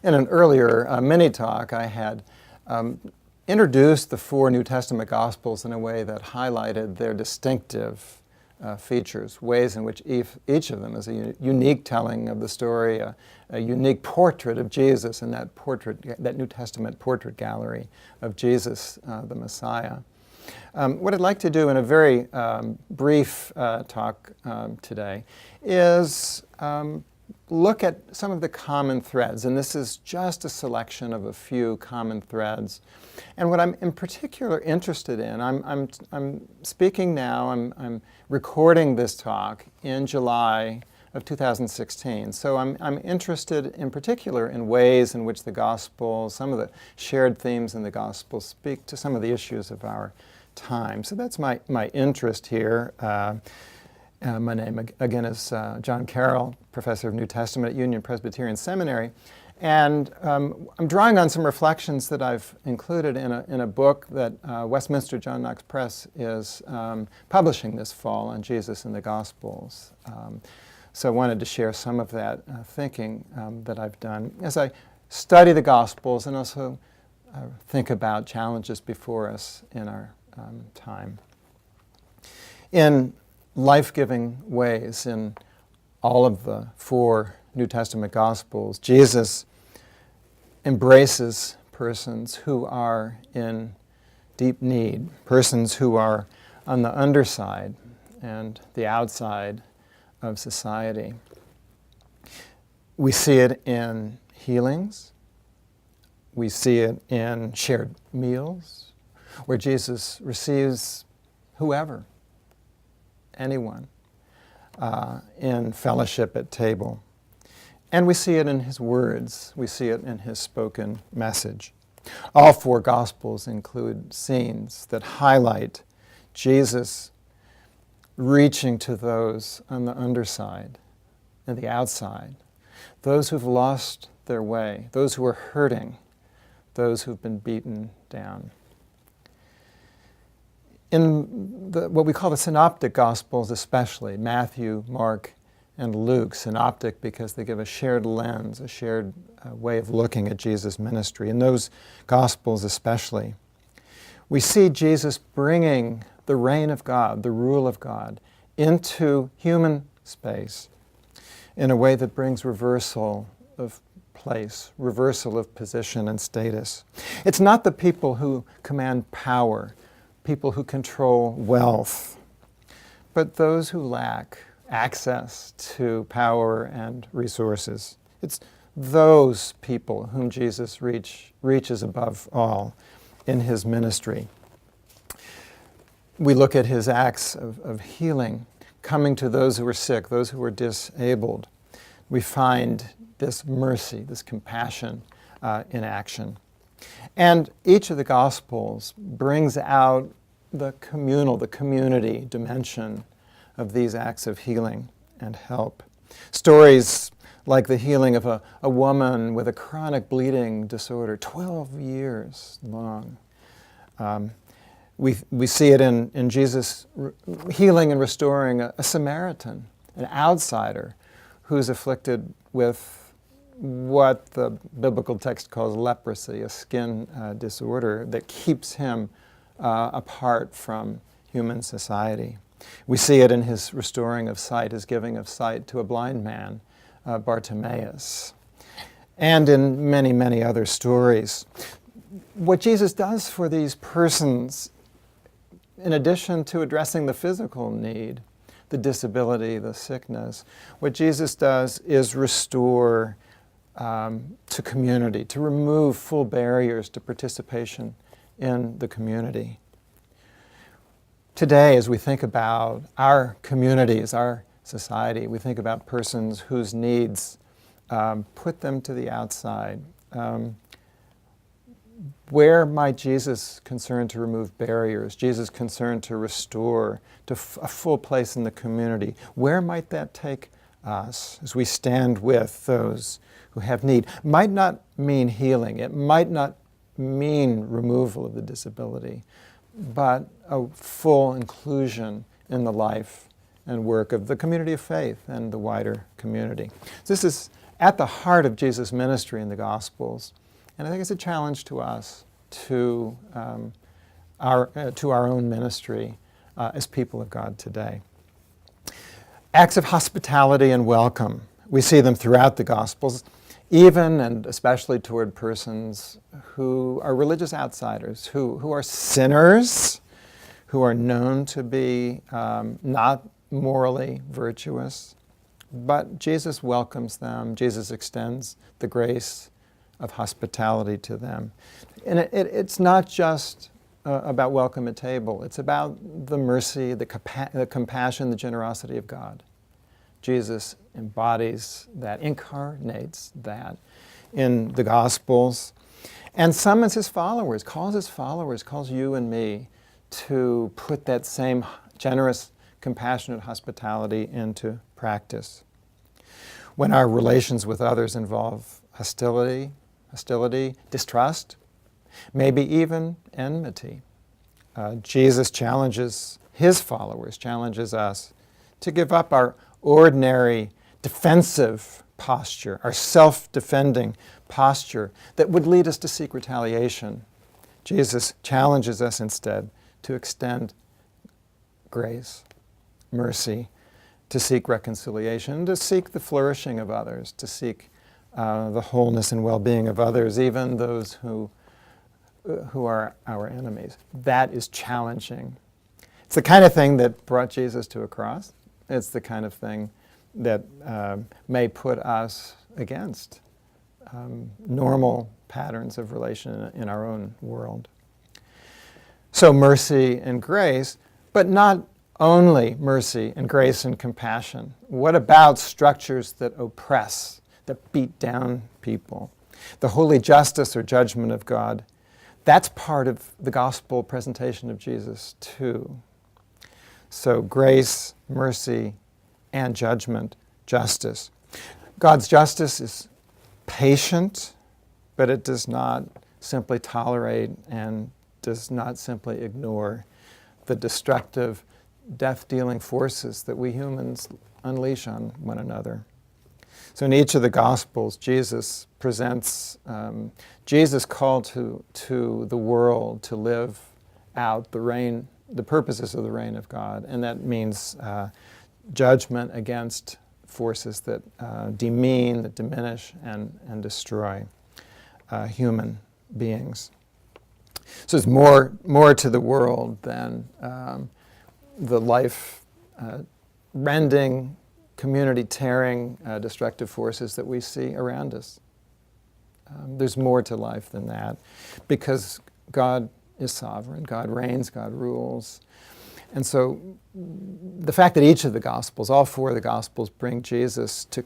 In an earlier mini-talk, I had introduced the four New Testament Gospels in a way that highlighted their distinctive features, ways in which each of them is a unique telling of the story, a unique portrait of Jesus in that New Testament portrait gallery of Jesus, the Messiah. What I'd like to do in a very brief talk today is look at some of the common threads, and this is just a selection of a few common threads. And what I'm in particular interested in, I'm speaking now, I'm recording this talk in July of 2016. So I'm interested in particular in ways in which the Gospel, some of the shared themes in the Gospel speak to some of the issues of our time. So that's my interest here. My name, again, is John Carroll, professor of New Testament at Union Presbyterian Seminary. And I'm drawing on some reflections that I've included in a book that Westminster John Knox Press is publishing this fall on Jesus and the Gospels. So I wanted to share some of that thinking that I've done as I study the Gospels and also think about challenges before us in our time. In life-giving ways in all of the four New Testament Gospels, Jesus embraces persons who are in deep need, persons who are on the underside and the outside of society. We see it in healings. We see it in shared meals, where Jesus receives whoever, anyone, in fellowship at table. And we see it in his words. We see it in his spoken message. All four Gospels include scenes that highlight Jesus reaching to those on the underside and the outside, those who've lost their way, those who are hurting, those who've been beaten down. In what we call the Synoptic Gospels especially, Matthew, Mark, and Luke, synoptic because they give a shared lens, a shared way of looking at Jesus' ministry. In those Gospels especially, we see Jesus bringing the reign of God, the rule of God, into human space in a way that brings reversal of place, reversal of position and status. It's not the people who command power, people who control wealth, but those who lack access to power and resources. It's those people whom Jesus reaches above all in his ministry. We look at his acts of healing, coming to those who are sick, those who are disabled. We find this mercy, this compassion in action. And each of the Gospels brings out the communal, the community dimension of these acts of healing and help. Stories like the healing of a woman with a chronic bleeding disorder, 12 years long. We see it in Jesus healing and restoring a Samaritan, an outsider who's afflicted with what the biblical text calls leprosy, a skin disorder that keeps him apart from human society. We see it in his restoring of sight, his giving of sight to a blind man, Bartimaeus, and in many, many other stories. What Jesus does for these persons, in addition to addressing the physical need, the disability, the sickness, what Jesus does is restore to community, to remove full barriers to participation in the community. Today, as we think about our communities, our society, we think about persons whose needs put them to the outside. Where might Jesus concern to remove barriers, Jesus concerned to restore to a full place in the community? Where might that take us as we stand with those who have need? Might not mean healing. It might not mean removal of the disability, but a full inclusion in the life and work of the community of faith and the wider community. This is at the heart of Jesus' ministry in the Gospels. And I think it's a challenge to us, to our own ministry as people of God today. Acts of hospitality and welcome. We see them throughout the Gospels, even and especially toward persons who are religious outsiders, who are sinners, who are known to be not morally virtuous. But Jesus welcomes them. Jesus extends the grace of hospitality to them. And it's not just about welcome at table. It's about the mercy, the compassion, the generosity of God. Jesus embodies that, incarnates that in the Gospels, and summons his followers, calls you and me to put that same generous, compassionate hospitality into practice. When our relations with others involve hostility, distrust, maybe even enmity, Jesus challenges his followers, challenges us to give up our ordinary defensive posture, our self-defending posture that would lead us to seek retaliation. Jesus challenges us instead to extend grace, mercy, to seek reconciliation, to seek the flourishing of others, to seek the wholeness and well-being of others, even those who are our enemies. That is challenging. It's the kind of thing that brought Jesus to a cross. It's the kind of thing that may put us against normal patterns of relation in our own world. So mercy and grace, but not only mercy and grace and compassion. What about structures that oppress, that beat down people? The holy justice or judgment of God, that's part of the gospel presentation of Jesus too. So grace, mercy, and judgment, justice. God's justice is patient, but it does not simply tolerate and does not simply ignore the destructive, death-dealing forces that we humans unleash on one another. So in each of the Gospels, Jesus presents Jesus' call to the world to live out the purposes of the reign of God, and that means judgment against forces that demean, that diminish, and destroy human beings. So there's more to the world than the life-rending, community-tearing, destructive forces that we see around us. There's more to life than that, because God is sovereign, God reigns, God rules. And so the fact that each of the Gospels, all four of the Gospels, bring Jesus to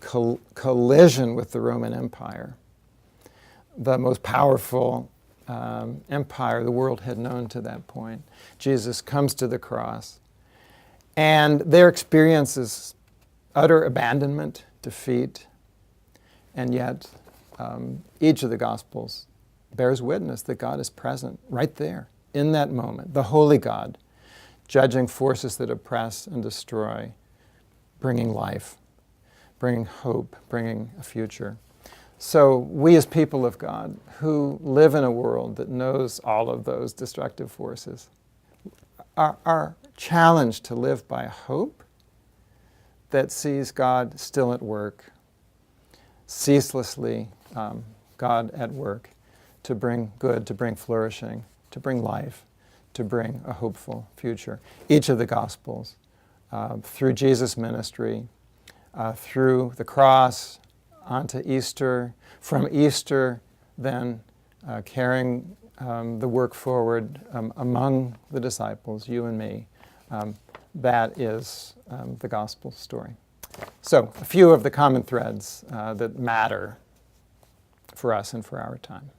collision with the Roman Empire, the most powerful empire the world had known to that point. Jesus comes to the cross, and their experience is utter abandonment, defeat, and yet each of the Gospels bears witness that God is present right there in that moment, the holy God, judging forces that oppress and destroy, bringing life, bringing hope, bringing a future. So we as people of God who live in a world that knows all of those destructive forces are challenged to live by hope that sees God still at work, ceaselessly God at work, to bring good, to bring flourishing, to bring life, to bring a hopeful future. Each of the Gospels, through Jesus' ministry, through the cross, onto Easter, from Easter, then carrying the work forward among the disciples, you and me. That is the gospel story. So, a few of the common threads that matter for us and for our time.